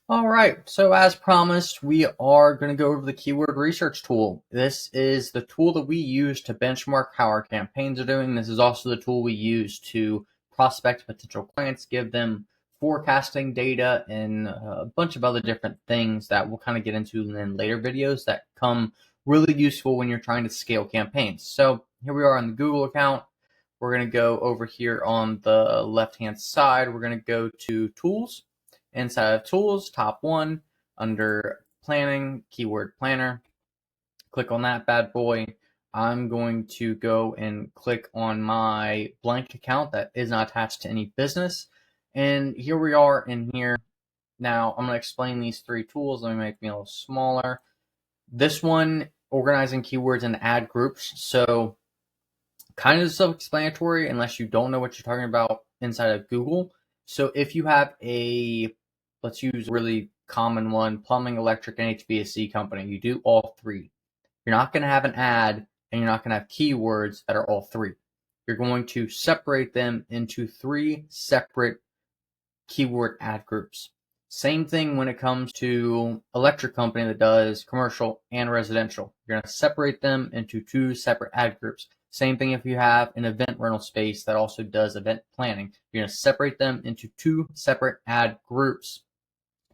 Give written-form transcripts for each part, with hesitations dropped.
All right, so as promised, we are going to go over the keyword research tool. This is the tool that we use to benchmark how our campaigns are doing. This is also the tool we use to prospect potential clients, give them forecasting data, and a bunch of other different things that we'll kind of get into in later videos that come really useful when you're trying to scale campaigns. So here we are on the Google account. We're going to go over here on the left-hand side. We're going to go to Tools. Inside of Tools, top one, under Planning, Keyword Planner. Click on that bad boy. I'm going to go and click on my blank account that is not attached to any business. And here we are in here. Now I'm going to explain these three tools. Let me make me a little smaller. This one, organizing keywords and ad groups. So kind of self-explanatory unless you don't know what you're talking about inside of Google. So if you have let's use a really common one, plumbing, electric, and HVAC company, you do all three. You're not going to have an ad and you're not going to have keywords that are all three. You're going to separate them into three separate keyword ad groups. Same thing when it comes to electric company that does commercial and residential. You're going to separate them into two separate ad groups. Same thing if you have an event rental space that also does event planning. You're going to separate them into two separate ad groups,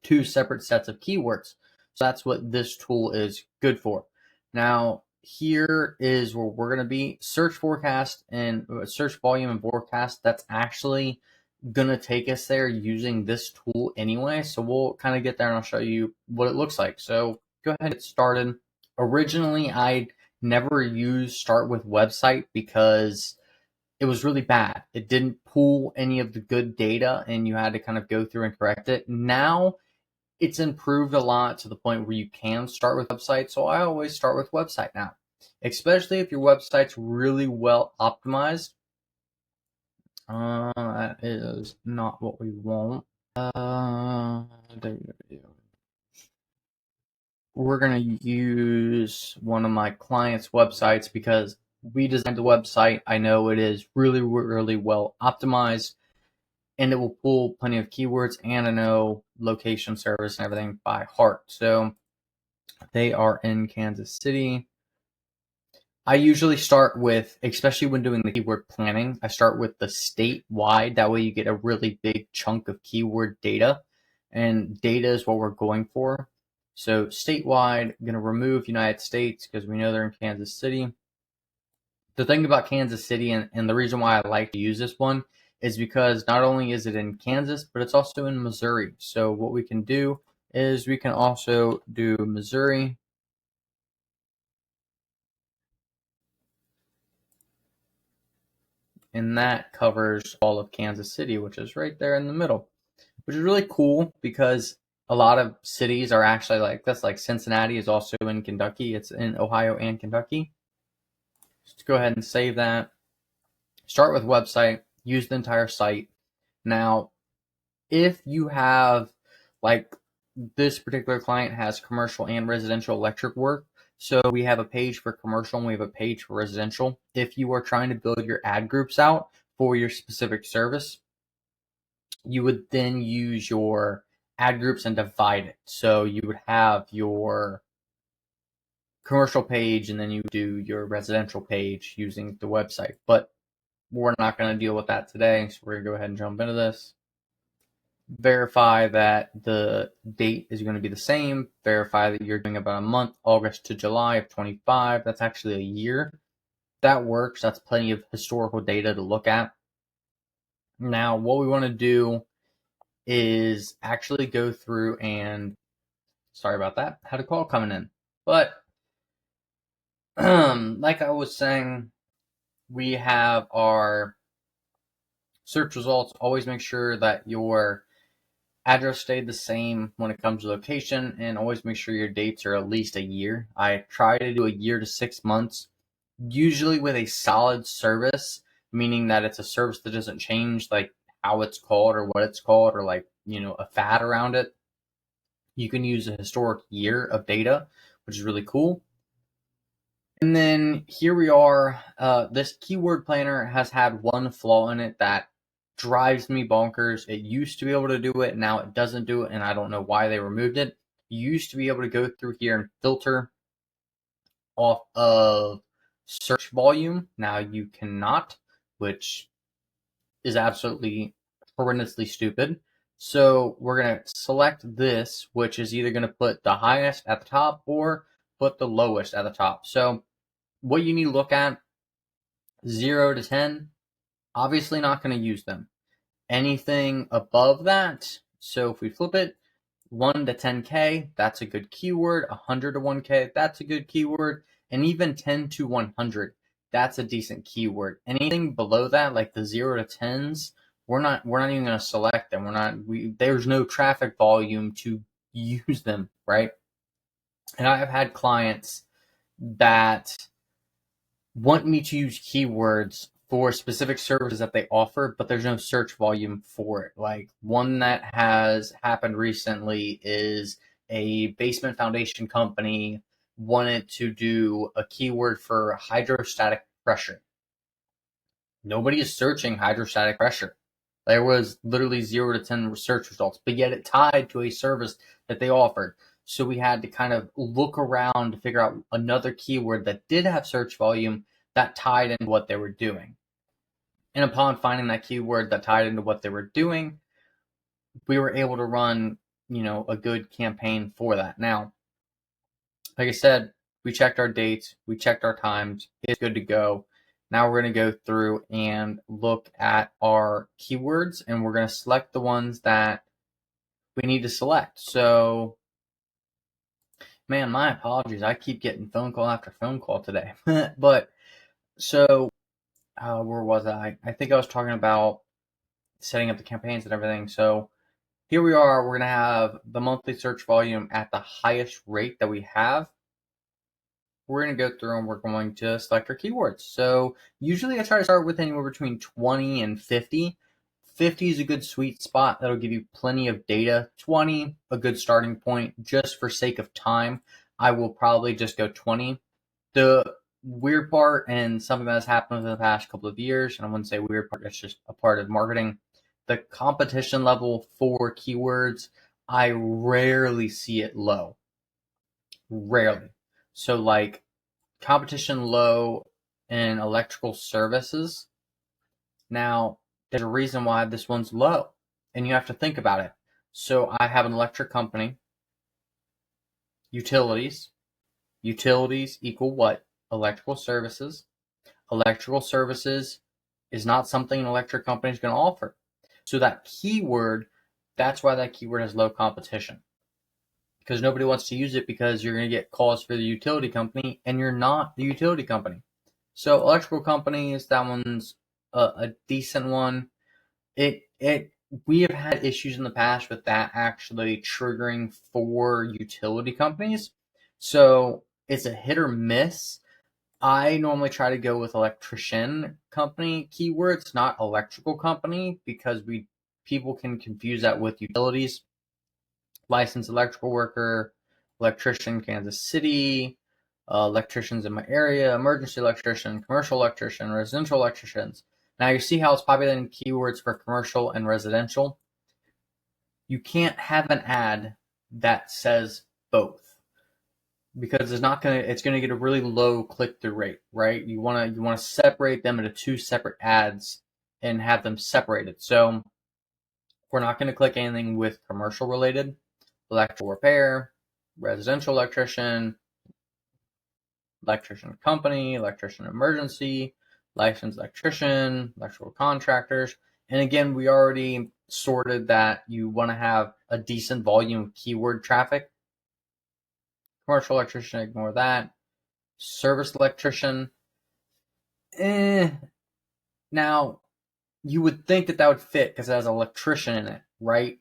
two separate sets of keywords. So that's what this tool is good for. Now, here is where we're going to be. Search forecast and search volume and forecast. That's actually gonna take us there using this tool anyway, so we'll kind of get there and I'll show you what it looks like. So go ahead and get started. Originally, I never used start with website because it was really bad. It didn't pull any of the good data and you had to kind of go through and correct it. Now it's improved a lot to the point where you can start with website, so I always start with website now, especially if your website's really well optimized. That is not what we want. We're going to use one of my clients' websites because we designed the website. I know it is really, really well optimized and it will pull plenty of keywords, and I know location, service, and everything by heart. So they are in Kansas City. I usually start with, especially when doing the keyword planning, I start with the statewide. That way you get a really big chunk of keyword data, and data is what we're going for. So statewide, I'm going to remove United States because we know they're in Kansas City. The thing about Kansas City and the reason why I like to use this one is because not only is it in Kansas, but it's also in Missouri. So what we can do is we can also do Missouri. And that covers all of Kansas City, which is right there in the middle, which is really cool because a lot of cities are actually like this. Like Cincinnati is also in Kentucky. It's in Ohio and Kentucky. Just go ahead and save that. Start with website, use the entire site. Now, if you have, like, this particular client has commercial and residential electric work, so we have a page for commercial and we have a page for residential. If you are trying to build your ad groups out for your specific service, you would then use your ad groups and divide it. So you would have your commercial page and then you do your residential page using the website. But we're not going to deal with that today, so we're going to go ahead and jump into this. Verify that the date is going to be the same. Verify that you're doing about a month, August to July of 25. That's actually a year. That works. That's plenty of historical data to look at. Now, what we want to do is actually go through and, sorry about that, had a call coming in. But like I was saying, we have our search results. Always make sure that your address stayed the same when it comes to location, and always make sure your dates are at least a year. I try to do a year to 6 months, usually with a solid service, meaning that it's a service that doesn't change, like how it's called or what it's called, or like, a fad around it. You can use a historic year of data, which is really cool. And then here we are. This keyword planner has had one flaw in it that drives me bonkers. It used to be able to do it, now it doesn't do it, and I don't know why they removed it. You used to be able to go through here and filter off of search volume. Now you cannot, which is absolutely horrendously stupid. So we're going to select this, which is either going to put the highest at the top or put the lowest at the top. So what you need to look at, 0 to 10, obviously not going to use them. Anything above that, so if we flip it, 1 to 10K, that's a good keyword. 100 to 1K, that's a good keyword. And even 10 to 100, that's a decent keyword. Anything below that, like the 0 to 10s, we're not even going to select them. There's no traffic volume to use them, right? And I have had clients that want me to use keywords for specific services that they offer, but there's no search volume for it. Like one that has happened recently is a basement foundation company wanted to do a keyword for hydrostatic pressure. Nobody is searching hydrostatic pressure. There was literally 0 to 10 search results, but yet it tied to a service that they offered. So we had to kind of look around to figure out another keyword that did have search volume that tied into what they were doing. And upon finding that keyword that tied into what they were doing, we were able to run, a good campaign for that. Now, like I said, we checked our dates, we checked our times, it's good to go. Now we're going to go through and look at our keywords, and we're going to select the ones that we need to select. So, man, my apologies. I keep getting phone call after phone call today. But, so, where was I? I think I was talking about setting up the campaigns and everything. So, here we are. We're going to have the monthly search volume at the highest rate that we have. We're going to go through and we're going to select our keywords. So usually I try to start with anywhere between 20 and 50. 50 is a good sweet spot. That'll give you plenty of data. 20, a good starting point. Just for sake of time, I will probably just go 20. The weird part, and something that has happened in the past couple of years, and I wouldn't say weird part, it's just a part of marketing, the competition level for keywords, I rarely see it low. Rarely. So like competition low in electrical services. Now, there's a reason why this one's low, and you have to think about it. So I have an electric company, utilities. Utilities equal what? Electrical services. Electrical services is not something an electric company is going to offer. So that keyword, that's why that keyword has low competition. Because nobody wants to use it because you're going to get calls for the utility company and you're not the utility company. So electrical companies, that one's a decent one. We have had issues in the past with that actually triggering for utility companies. So it's a hit or miss. I normally try to go with electrician company keywords, not electrical company, because people can confuse that with utilities. Licensed electrical worker, electrician, Kansas City, electricians in my area, emergency electrician, commercial electrician, residential electricians. Now you see how it's populating keywords for commercial and residential. You can't have an ad that says both because it's gonna get a really low click-through rate, right? You wanna separate them into two separate ads and have them separated. So we're not gonna click anything with commercial related. Electrical repair, residential electrician, electrician company, electrician emergency, licensed electrician, electrical contractors. And again, we already sorted that you want to have a decent volume of keyword traffic. Commercial electrician, ignore that. Service electrician. Now, you would think that would fit because it has electrician in it, right?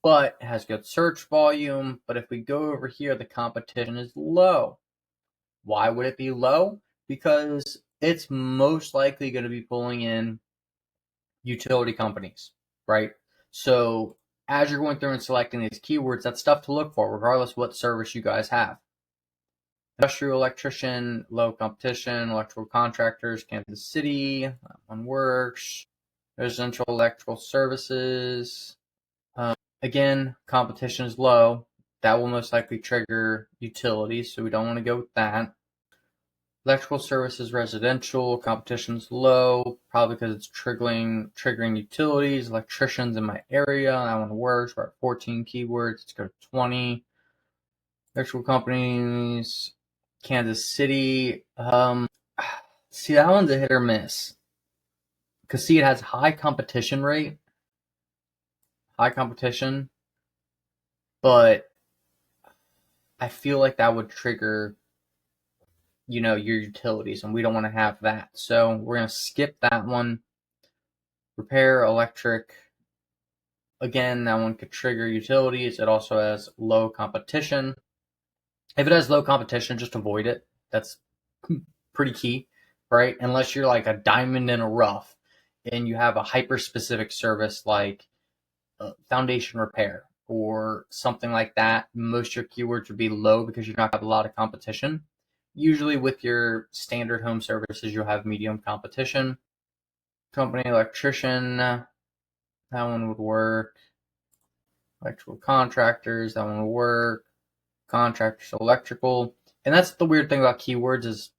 But it has good search volume. But if we go over here, the competition is low. Why would it be low? Because it's most likely going to be pulling in utility companies, right? So as you're going through and selecting these keywords, that's stuff to look for, regardless what service you guys have. Industrial electrician, low competition, electrical contractors, Kansas City, that one works. Residential electrical services. Again, competition is low. That will most likely trigger utilities, so we don't want to go with that. Electrical services residential, competition's low, probably because it's triggering utilities, electricians in my area. That one works. We're at 14 keywords. Let's go to 20. Electrical companies, Kansas City. See, that one's a hit or miss. Because see, it has high competition, but I feel like that would trigger your utilities, and we don't want to have that. So we're going to skip that one. Repair, electric. Again, that one could trigger utilities. It also has low competition. If it has low competition, just avoid it. That's pretty key, right? Unless you're like a diamond in a rough and you have a hyper-specific service like foundation repair or something like that, most of your keywords would be low because you're not going to have a lot of competition. Usually with your standard home services, you'll have medium competition. Company electrician, that one would work. Electrical contractors, that one would work. Contractors, electrical. And that's the weird thing about keywords is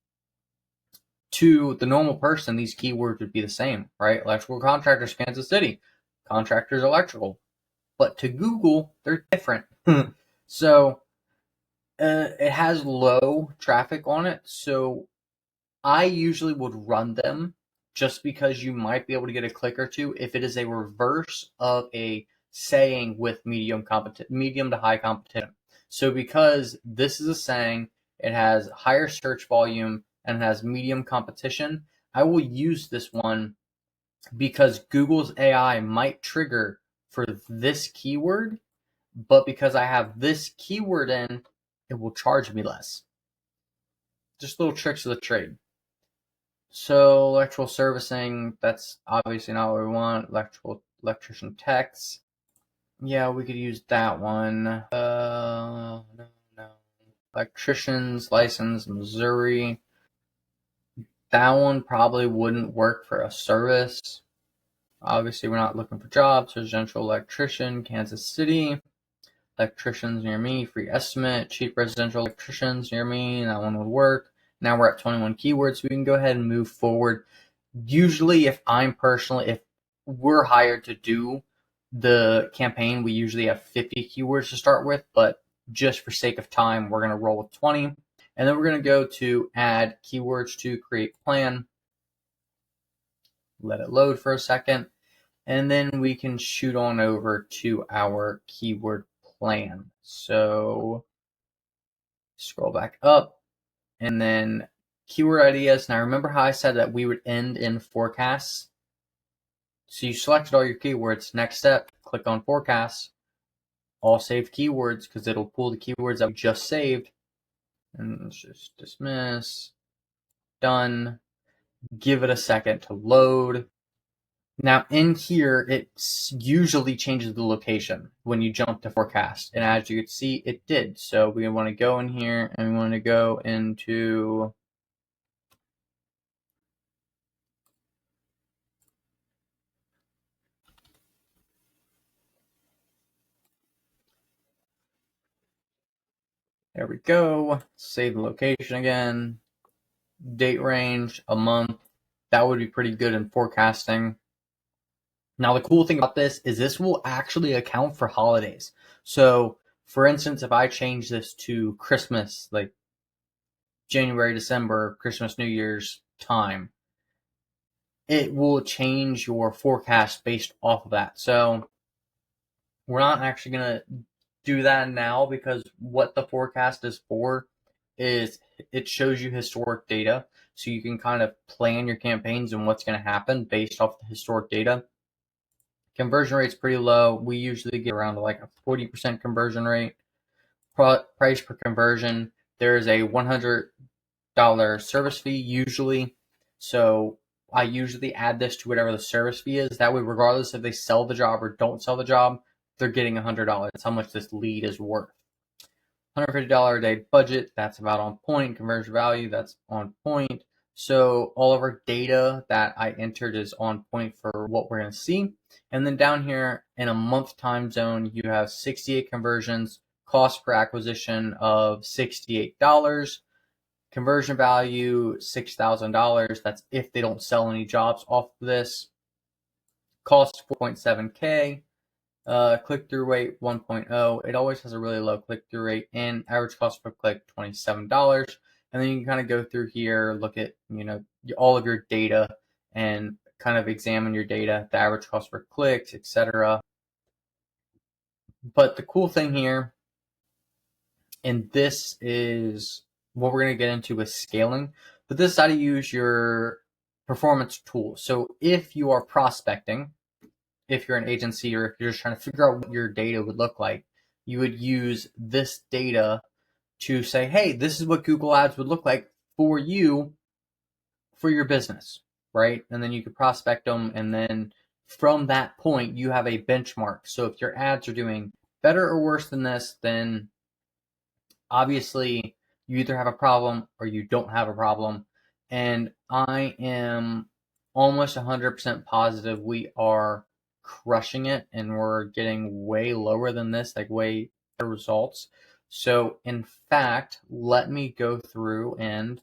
to the normal person, these keywords would be the same, right? Electrical contractors, Kansas City. Contractors, electrical. But to Google, they're different. So it has low traffic on it. So I usually would run them just because you might be able to get a click or two if it is a reverse of a saying with medium to high competition. So because this is a saying, it has higher search volume and has medium competition, I will use this one because Google's AI might trigger for this keyword, but because I have this keyword in, it will charge me less. Just little tricks of the trade. So electrical servicing, that's obviously not what we want. Electrician techs. Yeah, we could use that one. No. Electricians license, Missouri. That one probably wouldn't work for a service. Obviously, we're not looking for jobs. Residential electrician, Kansas City. Electricians near me, free estimate. Cheap residential electricians near me, that one would work. Now we're at 21 keywords, so we can go ahead and move forward. Usually, if we're hired to do the campaign, we usually have 50 keywords to start with, but just for sake of time, we're going to roll with 20. And then we're going to go to add keywords to create plan. Let it load for a second. And then we can shoot on over to our keyword plan. So scroll back up and then keyword ideas. Now remember how I said that we would end in forecasts? So you selected all your keywords. Next step, click on forecasts, all saved keywords because it'll pull the keywords that we just saved. And let's just dismiss. Done. Give it a second to load. Now in here, it usually changes the location when you jump to forecast. And as you can see, it did. So we want to go in here and we want to go into there we go. Save the location again. Date range, a month. That would be pretty good in forecasting. Now, the cool thing about this is this will actually account for holidays. So, for instance, if I change this to Christmas, like January, December, Christmas, New Year's time, it will change your forecast based off of that. So, we're not actually going to do that now because what the forecast is for is it shows you historic data. So, you can kind of plan your campaigns and what's going to happen based off the historic data. Conversion rate's pretty low. We usually get around like a 40% conversion rate. Price per conversion, there's a $100 service fee usually. So I usually add this to whatever the service fee is. That way, regardless if they sell the job or don't sell the job, they're getting $100. That's how much this lead is worth. $150 a day budget, that's about on point. Conversion value, that's on point. So all of our data that I entered is on point for what we're going to see. And then down here in a month time zone, you have 68 conversions, cost per acquisition of $68, conversion value $6,000. That's if they don't sell any jobs off of this. Cost 4.7K. Click-through rate 1.0. It always has a really low click-through rate, and average cost per click $27. And then you can kind of go through here, look at all of your data, and kind of examine your data, the average cost per click, etc. But the cool thing here, and this is what we're going to get into with scaling, but this is how to use your performance tool. So if you are prospecting, if you're an agency, or if you're just trying to figure out what your data would look like, you would use this data to say, hey, this is what Google Ads would look like for you, for your business, right? And then you could prospect them, and then from that point, you have a benchmark. So if your ads are doing better or worse than this, then obviously you either have a problem or you don't have a problem. And I am almost 100% positive we are crushing it, and we're getting way lower than this, like way better results. So in fact, let me go through and